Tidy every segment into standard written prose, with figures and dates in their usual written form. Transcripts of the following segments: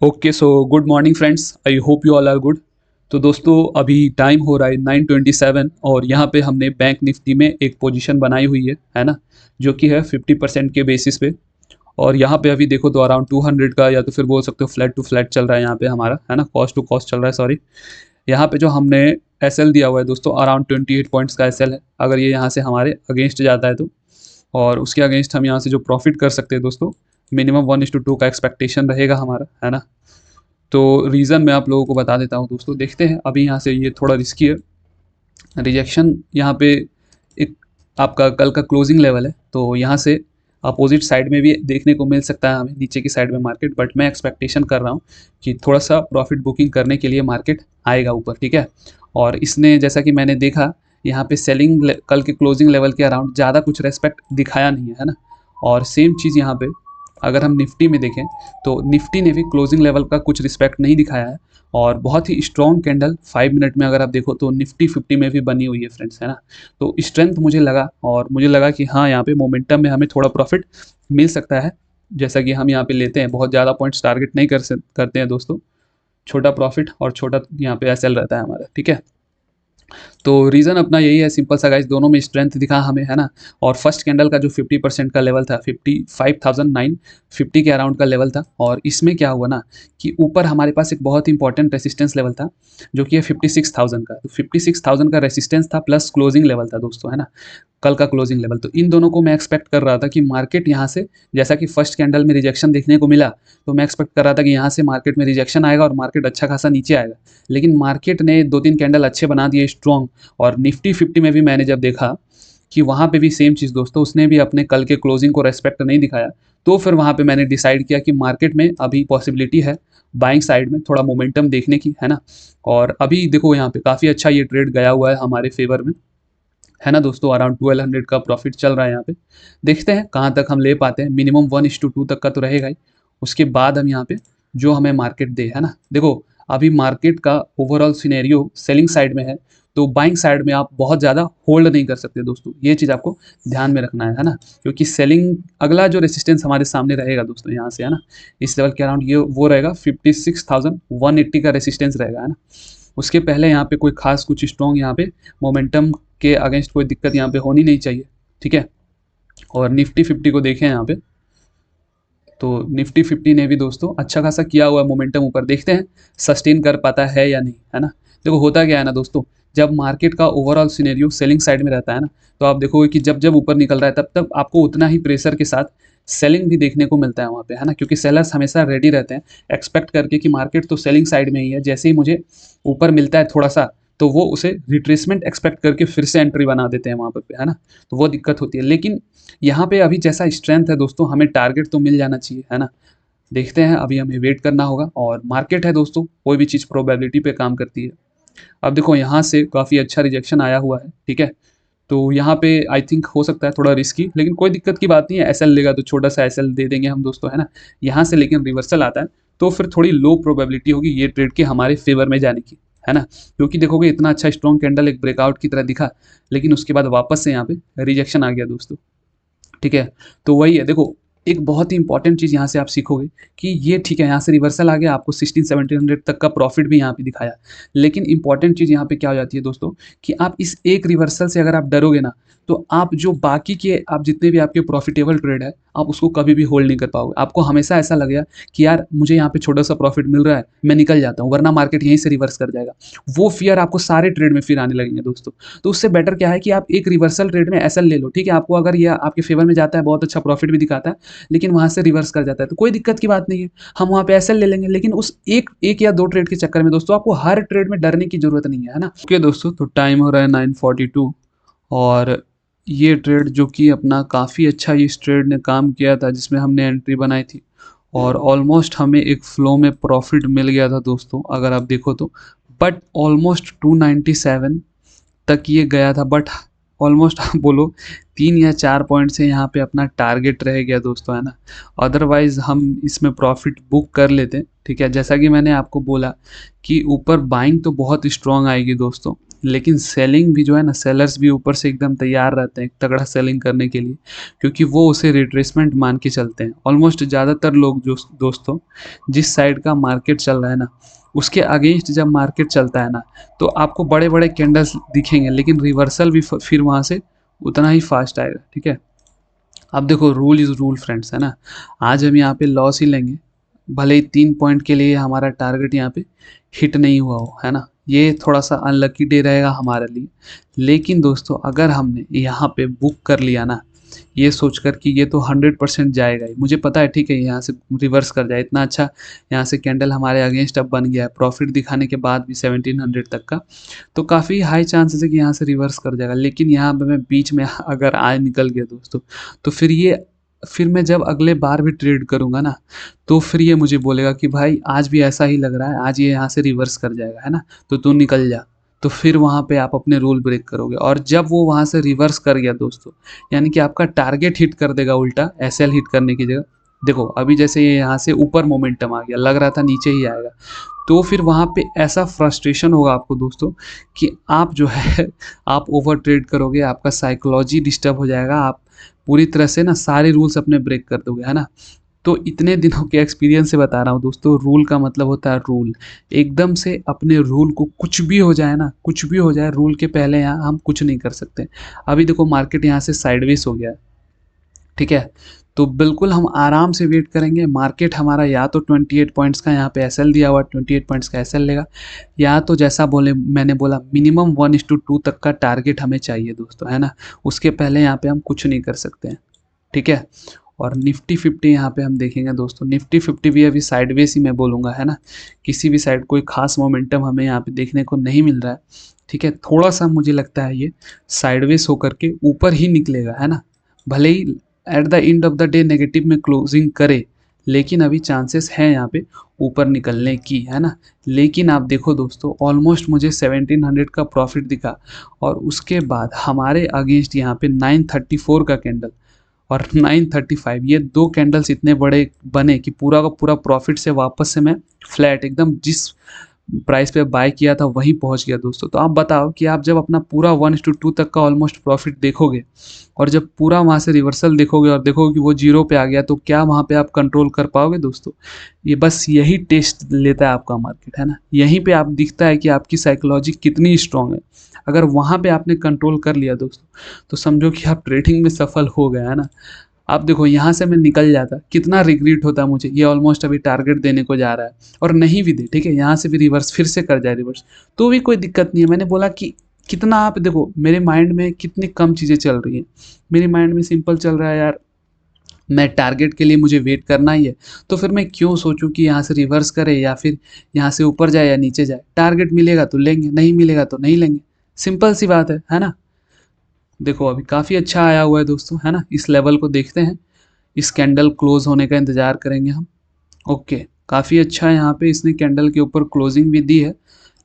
Okay so good morning friends, I hope you all are good. तो दोस्तों अभी time हो रहा है 9:27 और यहाँ पे हमने बैंक निफ्टी में एक पोजीशन बनाई हुई है ना, जो कि है 50% के बेसिस पे। और यहाँ पे अभी देखो तो अराउंड 200 का या तो फिर बोल सकते हो फ्लैट टू फ्लैट चल रहा है यहाँ पे हमारा, है ना, कॉस्ट टू कॉस्ट चल रहा है, सॉरी। यहाँ पे जो हमने एस एल दिया हुआ है दोस्तों, अराउंड 28 पॉइंट्स का एस एल है। अगर ये यहाँ से हमारे अगेंस्ट जाता है तो, और उसके अगेंस्ट हम यहाँ से जो प्रॉफिट कर सकते हैं दोस्तों, मिनिमम 1:2 का एक्सपेक्टेशन रहेगा हमारा, है ना। तो रीज़न मैं आप लोगों को बता देता हूँ दोस्तों। देखते हैं, अभी यहाँ से ये थोड़ा रिस्की है। रिजेक्शन यहाँ पे एक आपका कल का क्लोजिंग लेवल है, तो यहाँ से अपोजिट साइड में भी देखने को मिल सकता है हमें, नीचे की साइड में मार्केट। बट मैं एक्सपेक्टेशन कर रहा हूँ कि थोड़ा सा प्रॉफिट बुकिंग करने के लिए मार्केट आएगा ऊपर, ठीक है। और इसने जैसा कि मैंने देखा, यहाँ पे सेलिंग कल के क्लोजिंग लेवल के अराउंड ज़्यादा कुछ रेस्पेक्ट दिखाया नहीं है ना। और सेम चीज़ यहाँ पे अगर हम निफ्टी में देखें तो निफ्टी ने भी क्लोजिंग लेवल का कुछ रिस्पेक्ट नहीं दिखाया है। और बहुत ही स्ट्रॉन्ग कैंडल 5 मिनट में अगर आप देखो तो निफ्टी 50 में भी बनी हुई है फ्रेंड्स, है ना। तो स्ट्रेंथ मुझे लगा, और मुझे लगा कि हाँ, यहाँ पे मोमेंटम में हमें थोड़ा प्रॉफिट मिल सकता है। जैसा कि हम यहाँ पे लेते हैं, बहुत ज़्यादा पॉइंट्स टारगेट नहीं करते हैं दोस्तों। छोटा प्रॉफिट और छोटा यहाँ पे एसएल रहता है हमारा, ठीक है। तो रीज़न अपना यही है, सिंपल सा गाइस, दोनों में स्ट्रेंथ दिखा हमें, है ना। और फर्स्ट कैंडल का जो 50% का लेवल था, 55,950 के अराउंड का लेवल था। और इसमें क्या हुआ ना कि ऊपर हमारे पास एक बहुत इंपॉर्टेंट रेसिस्टेंस लेवल था, जो कि है 56,000 का। तो 56,000 का रेसिस्टेंस था प्लस क्लोजिंग लेवल था दोस्तों, है ना, कल का क्लोजिंग लेवल। तो इन दोनों को मैं एक्सपेक्ट कर रहा था कि मार्केट यहाँ से, जैसा कि फर्स्ट कैंडल में रिजेक्शन देखने को मिला, तो मैं एक्सपेक्ट कर रहा था कि यहाँ से मार्केट में रिजेक्शन आएगा और मार्केट अच्छा खासा नीचे आएगा। लेकिन मार्केट ने 2-3 कैंडल अच्छे बना दिए, स्ट्रॉन्ग। और निफ्टी 50 में भी मैंने जब देखा कि वहाँ पे भी सेम चीज़ दोस्तों, उसने भी अपने कल के क्लोजिंग को रेस्पेक्ट नहीं दिखाया। तो फिर वहाँ पे मैंने डिसाइड किया कि मार्केट में अभी पॉसिबिलिटी है बाइंग साइड में थोड़ा मोमेंटम देखने की, है ना। और अभी देखो यहाँ पे काफ़ी अच्छा ये ट्रेड गया हुआ है हमारे फेवर में, है ना दोस्तों। अराउंड 1200 का प्रॉफिट चल रहा है यहाँ पे। देखते हैं कहाँ तक हम ले पाते हैं, मिनिमम 1:2 तक का तो रहेगा ही। उसके बाद हम यहाँ पे जो हमें मार्केट दे, है ना। देखो अभी मार्केट का ओवरऑल सिनेरियो सेलिंग साइड में है, तो बाइंग साइड में आप बहुत ज़्यादा होल्ड नहीं कर सकते दोस्तों, ये चीज़ आपको ध्यान में रखना है ना। क्योंकि सेलिंग अगला जो रेसिस्टेंस हमारे सामने रहेगा दोस्तों यहाँ से, है ना, इस लेवल के अराउंड ये वो रहेगा 56,180 का रेसिस्टेंस रहेगा, है ना। उसके पहले यहाँ पे कोई खास कुछ स्ट्रॉन्ग यहाँ पे मोमेंटम के अगेंस्ट कोई दिक्कत यहाँ पे होनी नहीं चाहिए, ठीक है। और निफ्टी 50 को देखें यहाँ पे, तो निफ्टी 50 ने भी दोस्तों अच्छा खासा किया हुआ है मोमेंटम ऊपर। देखते हैं सस्टेन कर पाता है या नहीं, है ना। देखो होता क्या है ना दोस्तों, जब मार्केट का ओवरऑल सिनेरियो सेलिंग साइड में रहता है ना, तो आप देखोगे कि जब जब ऊपर निकल रहा है तब तब आपको उतना ही प्रेशर के साथ सेलिंग भी देखने को मिलता है वहाँ पे, है ना। क्योंकि सेलर्स हमेशा रेडी रहते हैं एक्सपेक्ट करके कि मार्केट तो सेलिंग साइड में ही है, जैसे ही मुझे ऊपर मिलता है थोड़ा सा, तो वो उसे रिट्रेसमेंट एक्सपेक्ट करके फिर से एंट्री बना देते हैं वहाँ पर, है ना। तो वो दिक्कत होती है। लेकिन यहाँ पे अभी जैसा स्ट्रेंथ है दोस्तों, हमें टारगेट तो मिल जाना चाहिए, है ना। देखते हैं, अभी हमें वेट करना होगा। और मार्केट है दोस्तों, कोई भी चीज़ प्रोबेबिलिटी पे काम करती है। अब देखो यहाँ से काफ़ी अच्छा रिजेक्शन आया हुआ है, ठीक है। तो यहाँ पे आई थिंक हो सकता है थोड़ा रिस्की, लेकिन कोई दिक्कत की बात नहीं है। एसएल लेगा तो छोटा सा एसएल दे देंगे हम दोस्तों, है ना। यहाँ से लेकिन रिवर्सल आता है तो फिर थोड़ी लो प्रोबेबिलिटी होगी ये ट्रेड के हमारे फेवर में जाने की, है ना। क्योंकि देखोगे इतना अच्छा स्ट्रॉन्ग कैंडल एक ब्रेकआउट की तरह दिखा, लेकिन उसके बाद वापस से यहाँ पे रिजेक्शन आ गया दोस्तों, ठीक है। तो वही है, देखो एक बहुत ही इंपॉर्टेंट चीज़ यहाँ से आप सीखोगे कि ये ठीक है, यहाँ से रिवर्सल आ गया, आपको 16-1700 तक का प्रॉफिट भी यहाँ पे दिखाया। लेकिन इंपॉर्टेंट चीज़ यहाँ पे क्या हो जाती है दोस्तों, कि आप इस एक रिवर्सल से अगर आप डरोगे ना, तो आप जो बाकी के आप जितने भी आपके प्रॉफिटेबल ट्रेड है, आप उसको कभी भी होल्ड नहीं कर पाओगे। आपको हमेशा ऐसा लगेगा कि यार मुझे यहाँ पे छोटा सा प्रॉफिट मिल रहा है, मैं निकल जाता हूँ, वरना मार्केट यहीं से रिवर्स कर जाएगा। वो फियर आपको सारे ट्रेड में फिर आने लगेंगे दोस्तों। तो उससे बेटर क्या है कि आप एक रिवर्सल ट्रेड में एसएल ले लो, ठीक है। आपको अगर ये आपके फेवर में जाता है, बहुत अच्छा प्रॉफिट भी दिखाता है, लेकिन वहाँ से रिवर्स कर जाता है, तो कोई दिक्कत की बात नहीं है, हम वहाँ पे एसएल ले लेंगे। लेकिन उस एक एक या दो ट्रेड के चक्कर में दोस्तों आपको हर ट्रेड में डरने की जरूरत नहीं है ना। ओके दोस्तों, तो टाइम हो रहा है 9:42, और ये ट्रेड जो कि अपना काफ़ी अच्छा इस ट्रेड ने काम किया था, जिसमें हमने एंट्री बनाई थी और ऑलमोस्ट हमें एक फ्लो में प्रॉफिट मिल गया था दोस्तों, अगर आप देखो तो। बट ऑलमोस्ट 297 तक ये गया था, बट ऑलमोस्ट आप बोलो 3 या 4 पॉइंट से यहाँ पे अपना टारगेट रह गया दोस्तों, है ना। अदरवाइज़ हम इसमें प्रॉफिट बुक कर लेते, ठीक है। जैसा कि मैंने आपको बोला कि ऊपर बाइंग तो बहुत स्ट्रॉन्ग आएगी दोस्तों, लेकिन सेलिंग भी जो है ना, सेलर्स भी ऊपर से एकदम तैयार रहते हैं तगड़ा सेलिंग करने के लिए, क्योंकि वो उसे रिट्रेसमेंट मान के चलते हैं। ऑलमोस्ट ज़्यादातर लोग जो दोस्तों, जिस साइड का मार्केट चल रहा है ना, उसके अगेंस्ट जब मार्केट चलता है ना, तो आपको बड़े बड़े कैंडल्स दिखेंगे, लेकिन रिवर्सल भी फिर वहाँ से उतना ही फास्ट आएगा। ठीक है, अब देखो रूल इज़ रूल फ्रेंड्स, है ना। आज हम यहाँ पे लॉस ही लेंगे, भले ही 3 पॉइंट के लिए हमारा टारगेट यहाँ पे हिट नहीं हुआ हो, है ना। ये थोड़ा सा अनलकी डे रहेगा हमारे लिए, लेकिन दोस्तों अगर हमने यहाँ पे बुक कर लिया ना, ये सोचकर कि ये तो 100% जाएगा ही, मुझे पता है, ठीक है, यहाँ से रिवर्स कर जाए, इतना अच्छा यहाँ से कैंडल हमारे अगेंस्ट अब बन गया है, प्रॉफिट दिखाने के बाद भी 1700 तक का, तो काफ़ी हाई चांसेस है कि यहाँ से रिवर्स कर जाएगा। लेकिन यहाँ पे मैं बीच में अगर आए निकल गया दोस्तों, तो फिर मैं जब अगले बार भी ट्रेड करूँगा ना, तो फिर ये मुझे बोलेगा कि भाई आज भी ऐसा ही लग रहा है, आज ये यहाँ से रिवर्स कर जाएगा, है ना, तो तू निकल जा। तो फिर वहाँ पे आप अपने रूल ब्रेक करोगे, और जब वो वहाँ से रिवर्स कर गया दोस्तों, यानी कि आपका टारगेट हिट कर देगा उल्टा, एसएल हिट करने की जगह। देखो अभी जैसे ये यहाँ से ऊपर मोमेंटम आ गया, लग रहा था नीचे ही आएगा, तो फिर वहाँ पे ऐसा फ्रस्ट्रेशन होगा आपको दोस्तों कि आप जो है आप ओवर ट्रेड करोगे, आपका साइकोलॉजी डिस्टर्ब हो जाएगा, आप पूरी तरह से ना सारे रूल्स अपने ब्रेक कर दोगे, है ना। तो इतने दिनों के एक्सपीरियंस से बता रहा हूँ दोस्तों, रूल का मतलब होता है रूल। एकदम से अपने रूल को, कुछ भी हो जाए ना, कुछ भी हो जाए, रूल के पहले यहाँ हम कुछ नहीं कर सकते। अभी देखो मार्केट यहाँ से साइडवेज हो गया है, ठीक है, तो बिल्कुल हम आराम से वेट करेंगे। मार्केट हमारा या तो 28 पॉइंट्स का यहाँ पे एसएल दिया हुआ, 28 पॉइंट्स का एसएल लेगा, या तो जैसा मैंने बोला मिनिमम 1:2 तक का टारगेट हमें चाहिए दोस्तों, है ना। उसके पहले यहाँ पे हम कुछ नहीं कर सकते हैं, ठीक है। और निफ्टी 50 यहाँ पे हम देखेंगे दोस्तों, निफ्टी 50 भी अभी साइडवेज ही मैं बोलूँगा, है ना। किसी भी साइड कोई खास मोमेंटम हमें यहाँ पे देखने को नहीं मिल रहा है, ठीक है। थोड़ा सा मुझे लगता है ये साइडवेज होकर के ऊपर ही निकलेगा, है ना। भले ही at the end of the day negative में क्लोजिंग करे, लेकिन अभी चांसेस हैं यहाँ पे ऊपर निकलने की, है ना। लेकिन आप देखो दोस्तों, ऑलमोस्ट मुझे 1700 का प्रॉफिट दिखा, और उसके बाद हमारे अगेंस्ट यहाँ पे 934 का कैंडल और 935, ये दो कैंडल्स इतने बड़े बने कि पूरा का पूरा प्रॉफिट से वापस से मैं फ्लैट एकदम जिस प्राइस पे बाय किया था वहीं पहुंच गया दोस्तों। तो आप बताओ कि आप जब अपना पूरा 1:2 तक का ऑलमोस्ट प्रॉफिट देखोगे, और जब पूरा वहाँ से रिवर्सल देखोगे और देखोगे कि वो जीरो पे आ गया, तो क्या वहाँ पे आप कंट्रोल कर पाओगे दोस्तों। ये बस यही टेस्ट लेता है आपका मार्केट, है ना। यहीं पे आप दिखता है कि आपकी साइकोलॉजी कितनी स्ट्रांग है। अगर वहाँ पे आपने कंट्रोल कर लिया दोस्तों, तो समझो कि आप ट्रेडिंग में सफल हो गए, है ना। अब देखो यहाँ से मैं निकल जाता, कितना रिग्रेट होता मुझे, ये ऑलमोस्ट अभी टारगेट देने को जा रहा है और नहीं भी दे, ठीक है, यहाँ से भी रिवर्स फिर से कर जाए रिवर्स, तो भी कोई दिक्कत नहीं है। मैंने बोला कि कितना, आप देखो मेरे माइंड में कितनी कम चीज़ें चल रही हैं। मेरे माइंड में सिंपल चल रहा है यार, मैं टारगेट के लिए मुझे वेट करना ही है, तो फिर मैं क्यों सोचूं कि यहाँ से रिवर्स करे या फिर यहाँ से ऊपर जाए या नीचे जाए। टारगेट मिलेगा तो लेंगे, नहीं मिलेगा तो नहीं लेंगे, सिंपल सी बात है ना। देखो अभी काफ़ी अच्छा आया हुआ है दोस्तों, है ना। इस लेवल को देखते हैं, इस कैंडल क्लोज होने का इंतज़ार करेंगे हम। ओके, काफ़ी अच्छा यहाँ पे इसने कैंडल के ऊपर क्लोजिंग भी दी है,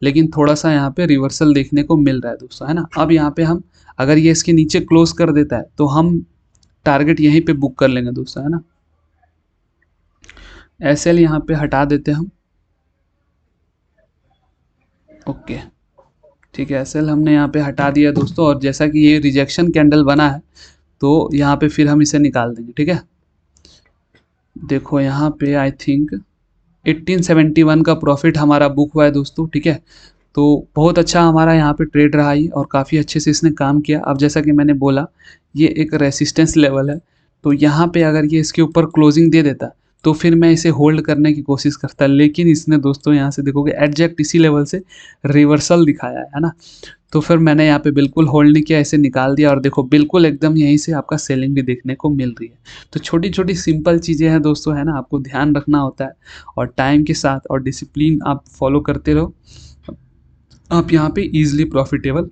लेकिन थोड़ा सा यहाँ पे रिवर्सल देखने को मिल रहा है दोस्तों, है ना। अब यहाँ पे हम, अगर ये इसके नीचे क्लोज कर देता है तो हम टारगेट यहीं पे बुक कर लेंगे दोस्तों, है ना। एसएल यहाँ पे हटा देते हैं हम। ओके, ठीक है, एसएल हमने यहाँ पे हटा दिया दोस्तों, और जैसा कि ये रिजेक्शन कैंडल बना है, तो यहाँ पे फिर हम इसे निकाल देंगे, ठीक है। देखो यहाँ पे आई थिंक 1871 का प्रॉफिट हमारा बुक हुआ है दोस्तों, ठीक है। तो बहुत अच्छा हमारा यहाँ पे ट्रेड रहा ही, और काफ़ी अच्छे से इसने काम किया। अब जैसा कि मैंने बोला, ये एक रेसिस्टेंस लेवल है, तो यहाँ पे अगर ये इसके ऊपर क्लोजिंग दे देता, तो फिर मैं इसे होल्ड करने की कोशिश करता, लेकिन इसने दोस्तों यहाँ से देखोगे एग्जैक्ट इसी लेवल से रिवर्सल दिखाया है ना। तो फिर मैंने यहाँ पे बिल्कुल होल्ड नहीं किया, इसे निकाल दिया, और देखो बिल्कुल एकदम यहीं से आपका सेलिंग भी देखने को मिल रही है। तो छोटी छोटी सिंपल चीज़ें हैं दोस्तों, है ना, आपको ध्यान रखना होता है, और टाइम के साथ और डिसिप्लिन आप फॉलो करते रहो, आप यहाँ पे ईजिली प्रॉफिटेबल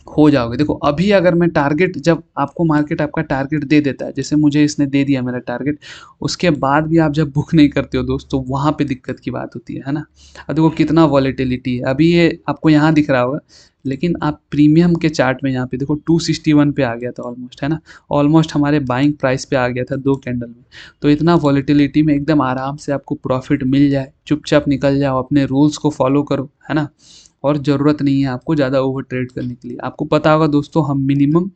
हो जाओगे। देखो अभी अगर मैं टारगेट, जब आपको मार्केट आपका टारगेट दे देता है, जैसे मुझे इसने दे दिया मेरा टारगेट, उसके बाद भी आप जब बुक नहीं करते हो दोस्तों, वहाँ पे दिक्कत की बात होती है ना। अब देखो कितना वॉलेटिलिटी है, अभी ये आपको यहाँ दिख रहा होगा, लेकिन आप प्रीमियम के चार्ट में यहाँ पे देखो 261 पे आ गया था ऑलमोस्ट, है ना। ऑलमोस्ट हमारे बाइंग प्राइस पे आ गया था 2 कैंडल में। तो इतना वॉलेटिलिटी में एकदम आराम से आपको प्रॉफिट मिल जाए, चुपचाप निकल जाओ, अपने रूल्स को फॉलो करो, है ना। और ज़रूरत नहीं है आपको ज़्यादा ओवर ट्रेड करने के लिए। आपको पता होगा दोस्तों, हम मिनिमम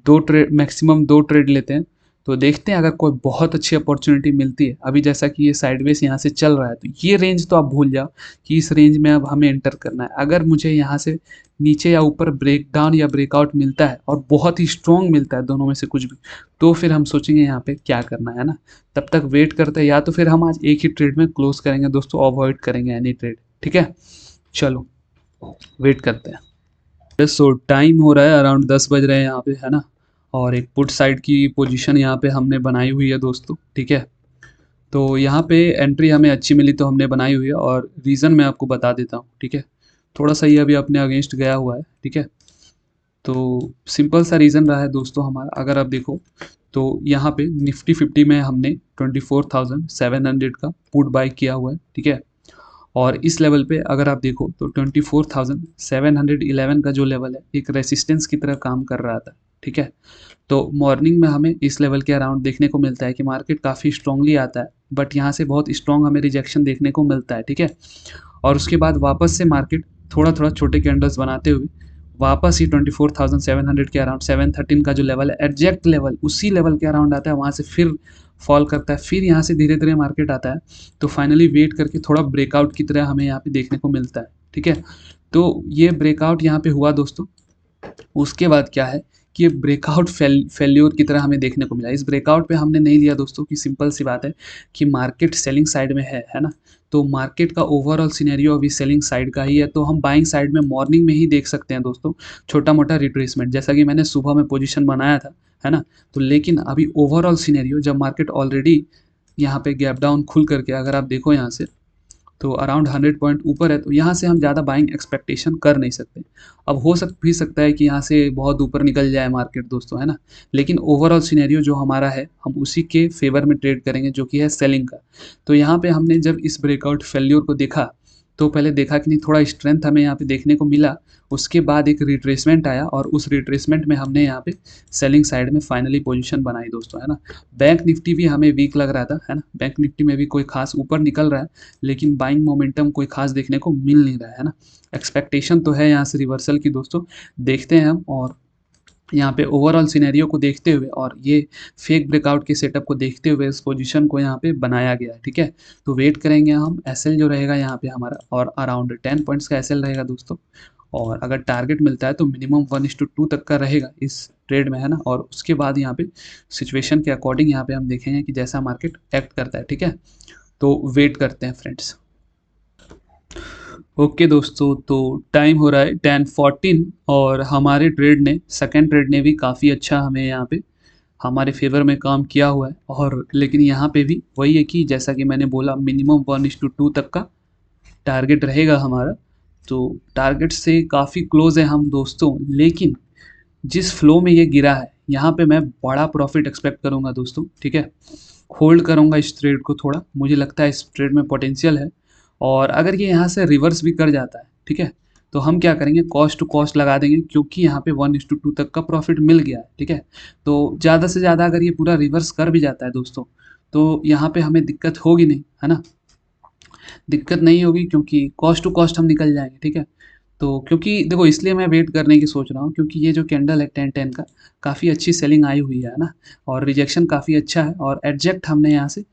2 ट्रेड, मैक्सिमम 2 ट्रेड लेते हैं। तो देखते हैं अगर कोई बहुत अच्छी अपॉर्चुनिटी मिलती है। अभी जैसा कि ये साइडवेज यहाँ से चल रहा है, तो ये रेंज तो आप भूल जाओ कि इस रेंज में अब हमें एंटर करना है। अगर मुझे यहाँ से नीचे या ऊपर ब्रेक डाउन या ब्रेकआउट मिलता है और बहुत ही स्ट्रॉन्ग मिलता है, दोनों में से कुछ भी, तो फिर हम सोचेंगे यहाँ पे क्या करना है ना। तब तक वेट करते हैं, या तो फिर हम आज एक ही ट्रेड में क्लोज करेंगे दोस्तों, अवॉइड करेंगे एनी ट्रेड। ठीक है, चलो वेट करते हैं। सो टाइम हो रहा है अराउंड 10 बज रहे हैं यहाँ पे, है ना। और एक पुट साइड की पोजीशन यहाँ पे हमने बनाई हुई है दोस्तों। ठीक है, तो यहाँ पे एंट्री हमें अच्छी मिली तो हमने बनाई हुई है, और रीज़न मैं आपको बता देता हूँ। ठीक है, थोड़ा सा ये अभी अपने अगेंस्ट गया हुआ है। ठीक है, तो सिंपल सा रीज़न रहा है दोस्तों हमारा। अगर आप देखो तो यहाँ पे निफ्टी 50 में हमने 24,700 का पुट बाय किया हुआ है। ठीक है, और इस लेवल पे अगर आप देखो तो 24,711 का जो लेवल है, एक रेसिस्टेंस की तरह काम कर रहा था। ठीक है, तो मॉर्निंग में हमें इस लेवल के अराउंड देखने को मिलता है कि मार्केट काफ़ी स्ट्रांगली आता है, बट यहाँ से बहुत स्ट्रांग हमें रिजेक्शन देखने को मिलता है। ठीक है, और उसके बाद वापस से मार्केट थोड़ा थोड़ा छोटे कैंडल्स बनाते हुए वापस ही 24,700 के अराउंड 713 का जो लेवल है, एग्जैक्ट लेवल उसी लेवल के अराउंड आता है, वहाँ से फिर फॉल करता है, फिर यहाँ से धीरे धीरे मार्केट आता है। तो फाइनली वेट करके थोड़ा ब्रेकआउट की तरह हमें यहाँ पे देखने को मिलता है। ठीक है, तो ये ब्रेकआउट यहाँ पे हुआ दोस्तों। उसके बाद क्या है कि ये ब्रेकआउट फेल्योर की तरह हमें देखने को मिला। इस ब्रेकआउट पे हमने नहीं लिया दोस्तों कि सिंपल सी बात है कि मार्केट सेलिंग साइड में है ना। तो मार्केट का ओवरऑल सिनेरियो अभी सेलिंग साइड का ही है, तो हम बाइंग साइड में मॉर्निंग में ही देख सकते हैं दोस्तों छोटा मोटा रिट्रेसमेंट, जैसा कि मैंने सुबह में पोजीशन बनाया था, है ना। तो लेकिन अभी ओवरऑल सिनेरियो जब मार्केट ऑलरेडी यहाँ पे गैप डाउन खुल करके, अगर आप देखो यहाँ से तो अराउंड 100 पॉइंट ऊपर है, तो यहाँ से हम ज़्यादा बाइंग एक्सपेक्टेशन कर नहीं सकते। अब हो भी सकता है कि यहाँ से बहुत ऊपर निकल जाए मार्केट दोस्तों, है ना। लेकिन ओवरऑल सिनेरियो जो हमारा है, हम उसी के फेवर में ट्रेड करेंगे, जो कि है सेलिंग का। तो यहाँ पे हमने जब इस ब्रेकआउट फेल्योर को देखा, तो पहले देखा कि नहीं थोड़ा स्ट्रेंथ हमें यहाँ पे देखने को मिला। उसके बाद एक रिट्रेसमेंट आया, और उस रिट्रेसमेंट में हमने यहाँ पे सेलिंग साइड में फाइनली पोजीशन बनाई दोस्तों, है ना। बैंक निफ्टी भी हमें वीक लग रहा था, है ना। बैंक निफ्टी में भी कोई खास ऊपर निकल रहा है, लेकिन बाइंग मोमेंटम कोई खास देखने को मिल नहीं रहा है ना। एक्सपेक्टेशन तो है यहाँ से रिवर्सल की दोस्तों, देखते हैं हम। और यहाँ पे ओवरऑल सिनेरियो को देखते हुए और ये फेक ब्रेकआउट के सेटअप को देखते हुए इस पोजीशन को यहाँ पे बनाया गया है। ठीक है, तो वेट करेंगे हम। एसएल जो रहेगा यहाँ पे हमारा, और अराउंड 10 पॉइंट्स का एसएल रहेगा दोस्तों। और अगर टारगेट मिलता है तो मिनिमम 1:2 तक का रहेगा इस ट्रेड में, है ना। और उसके बाद यहाँ पे सिचुएशन के अकॉर्डिंग यहाँ पे हम देखेंगे कि जैसा मार्केट एक्ट करता है। ठीक है, तो वेट करते हैं फ्रेंड्स। ओके दोस्तों, तो टाइम हो रहा है 10:14, और हमारे ट्रेड ने, सेकंड ट्रेड ने भी काफ़ी अच्छा हमें यहाँ पे हमारे फेवर में काम किया हुआ है। और लेकिन यहाँ पे भी वही है कि जैसा कि मैंने बोला, मिनिमम 1:2 तक का टारगेट रहेगा हमारा। तो टारगेट से काफ़ी क्लोज है हम दोस्तों, लेकिन जिस फ्लो में ये गिरा है, यहाँ पे मैं बड़ा प्रॉफिट एक्सपेक्ट करूँगा दोस्तों। ठीक है, होल्ड करूँगा इस ट्रेड को थोड़ा, मुझे लगता है इस ट्रेड में पोटेंशियल है। और अगर ये यहाँ से रिवर्स भी कर जाता है, ठीक है, तो हम क्या करेंगे, कॉस्ट टू कॉस्ट लगा देंगे, क्योंकि यहाँ पे 1:2 तक का प्रॉफिट मिल गया है। ठीक है, तो ज़्यादा से ज़्यादा अगर ये पूरा रिवर्स कर भी जाता है दोस्तों, तो यहाँ पे हमें दिक्कत होगी नहीं, है ना। दिक्कत नहीं होगी, क्योंकि कॉस्ट टू कॉस्ट हम निकल जाएंगे। ठीक है, तो क्योंकि देखो, इसलिए मैं वेट करने की सोच रहा हूँ, क्योंकि ये जो कैंडल है 10-10 का, काफ़ी अच्छी सेलिंग आई हुई है ना। और रिजेक्शन काफ़ी अच्छा है, और एग्जैक्ट हमने यहाँ से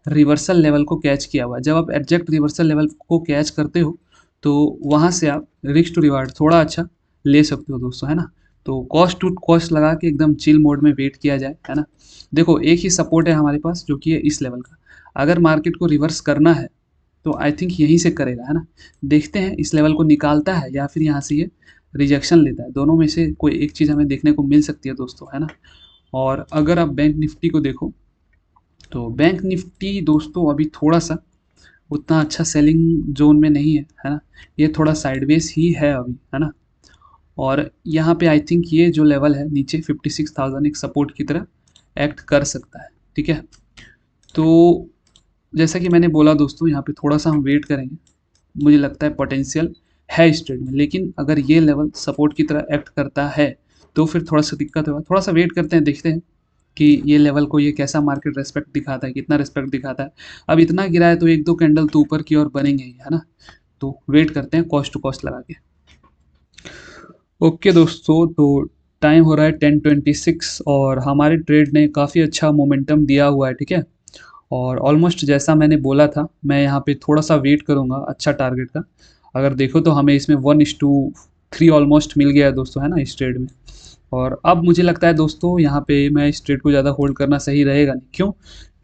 रिवर्सल लेवल को कैच किया हुआ है। जब आप एग्जैक्ट रिवर्सल लेवल को कैच करते हो, तो वहाँ से आप रिस्क टू रिवार्ड थोड़ा अच्छा ले सकते हो दोस्तों, है ना। तो कॉस्ट टू कॉस्ट लगा के एकदम चिल मोड में वेट किया जाए, है ना। देखो, एक ही सपोर्ट है हमारे पास, जो कि है इस लेवल का। अगर मार्केट को रिवर्स करना है तो आई थिंक यहीं से करेगा, है ना। देखते हैं इस लेवल को निकालता है या फिर यहाँ से ये रिजेक्शन लेता है, दोनों में से कोई एक चीज़ हमें देखने को मिल सकती है दोस्तों, है ना। और अगर आप बैंक निफ्टी को देखो, तो बैंक निफ्टी दोस्तों अभी थोड़ा सा उतना अच्छा सेलिंग जोन में नहीं है ना। ये थोड़ा साइडवेज ही है अभी, है ना। और यहाँ पे आई थिंक ये जो लेवल है नीचे 56,000 एक सपोर्ट की तरह एक्ट कर सकता है। ठीक है, तो जैसा कि मैंने बोला दोस्तों, यहाँ पे थोड़ा सा हम वेट करेंगे। मुझे लगता है पोटेंशियल है इस ट्रेड में, लेकिन अगर ये लेवल सपोर्ट की तरह एक्ट करता है तो फिर थोड़ा सा दिक्कत होगा। थोड़ा सा वेट करते हैं, देखते हैं कि ये लेवल को ये कैसा मार्केट रेस्पेक्ट दिखाता है, कितना रेस्पेक्ट दिखाता है। अब इतना गिरा है तो एक दो कैंडल तो ऊपर की ओर बनेंगे ही, है ना। तो वेट करते हैं कॉस्ट टू कॉस्ट लगा के। ओके दोस्तों, तो टाइम हो रहा है 10:26 और हमारे ट्रेड ने काफ़ी अच्छा मोमेंटम दिया हुआ है, ठीक है। और ऑलमोस्ट जैसा मैंने बोला था, मैं यहाँ पे थोड़ा सा वेट करूँगा अच्छा टारगेट का। अगर देखो तो हमें इसमें 1:3 ऑलमोस्ट मिल गया है दोस्तों, है ना, इस ट्रेड में। और अब मुझे लगता है दोस्तों यहाँ पे मैं इस ट्रेड को ज़्यादा होल्ड करना सही रहेगा नहीं। क्यों?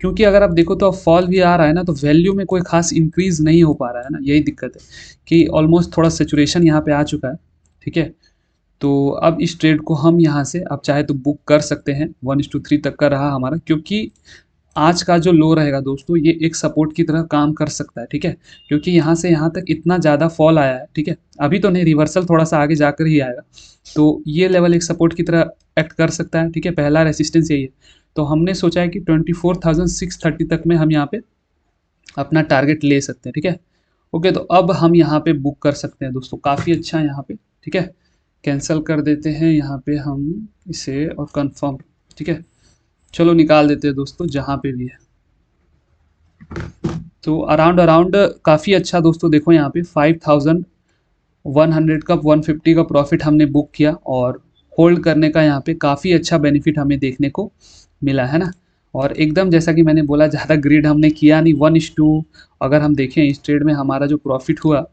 क्योंकि अगर आप देखो तो अब फॉल भी आ रहा है ना, तो वैल्यू में कोई खास इंक्रीज़ नहीं हो पा रहा है ना, यही दिक्कत है कि ऑलमोस्ट थोड़ा सैचुरेशन यहाँ पे आ चुका है, ठीक है। तो अब इस ट्रेड को हम यहाँ से अब चाहे तो बुक कर सकते हैं, 1:3 तक का रहा हमारा, क्योंकि आज का जो लो रहेगा दोस्तों ये एक सपोर्ट की तरह काम कर सकता है, ठीक है। क्योंकि यहाँ से यहाँ तक इतना ज़्यादा फॉल आया है, ठीक है। अभी तो नहीं, रिवर्सल थोड़ा सा आगे जाकर ही आएगा, तो ये लेवल एक सपोर्ट की तरह एक्ट कर सकता है, ठीक है। पहला रेसिस्टेंस यही है, तो हमने सोचा है कि 24,630 तक में हम यहाँ पे अपना टारगेट ले सकते हैं, ठीक है। ओके, तो अब हम यहाँ पे बुक कर सकते हैं दोस्तों, काफ़ी अच्छा है यहाँ पे, ठीक है। कैंसिल कर देते हैं यहाँ पे हम इसे और कंफर्म, ठीक है। चलो निकाल देते हैं दोस्तों जहाँ पे भी है। तो अराउंड अराउंड काफ़ी अच्छा दोस्तों, देखो यहाँ पे 5,100 का 150 का प्रॉफिट हमने बुक किया और होल्ड करने का यहाँ पे काफ़ी अच्छा बेनिफिट हमें देखने को मिला, है ना। और एकदम जैसा कि मैंने बोला, ज़्यादा ग्रीड हमने किया नहीं, 1:2 अगर हम देखें इस ट्रेड में हमारा जो प्रॉफिट हुआ,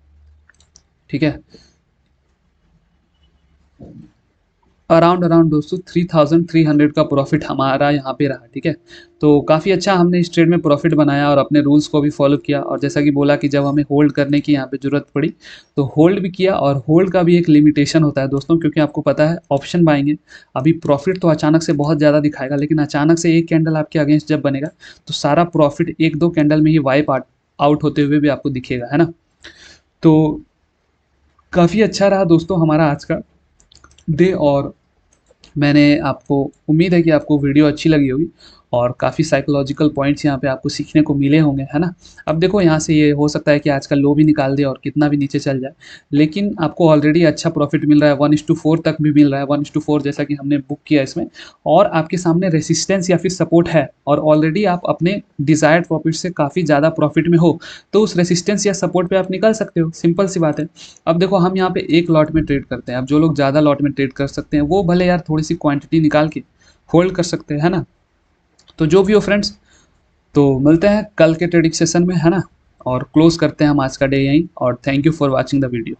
ठीक है, अराउंड अराउंड दोस्तों 3,300 का प्रॉफिट हमारा यहाँ पे रहा, ठीक है। तो काफ़ी अच्छा हमने इस ट्रेड में प्रॉफिट बनाया और अपने रूल्स को भी फॉलो किया। और जैसा कि बोला कि जब हमें होल्ड करने की यहाँ पे ज़रूरत पड़ी तो होल्ड भी किया। और होल्ड का भी एक लिमिटेशन होता है दोस्तों, क्योंकि आपको पता है ऑप्शन बाइंग है, अभी प्रॉफिट तो अचानक से बहुत ज़्यादा दिखाएगा, लेकिन अचानक से एक कैंडल आपके अगेंस्ट जब बनेगा तो सारा प्रॉफिट एक दो कैंडल में ही वाइप आउट होते हुए भी आपको दिखेगा, है ना। तो काफ़ी अच्छा रहा दोस्तों हमारा आज का डे। और मैंने आपको, उम्मीद है कि आपको वीडियो अच्छी लगी होगी और काफ़ी साइकोलॉजिकल पॉइंट्स यहाँ पे आपको सीखने को मिले होंगे, है ना। अब देखो यहाँ से ये हो सकता है कि आज का लो भी निकाल दे और कितना भी नीचे चल जाए, लेकिन आपको ऑलरेडी अच्छा प्रॉफिट मिल रहा है, 1:4 तक भी मिल रहा है, 1:4 जैसा कि हमने बुक किया इसमें। और आपके सामने रेसिस्टेंस या फिर सपोर्ट है और ऑलरेडी आप अपने डिज़ायर्ड प्रॉफिट से काफ़ी ज़्यादा प्रॉफिट में हो, तो उस रेसिस्टेंस या सपोर्ट पे आप निकल सकते हो, सिंपल सी बात है। अब देखो हम यहाँ पे एक लॉट में ट्रेड करते हैं, अब जो लोग ज़्यादा लॉट में ट्रेड कर सकते हैं वो भले यार थोड़ी सी क्वांटिटी निकाल के होल्ड कर सकते हैं, है ना। तो जो भी हो फ्रेंड्स, तो मिलते हैं कल के ट्रेडिंग सेशन में, है ना। और क्लोज करते हैं हम आज का डे यहीं, और thank you for watching the video.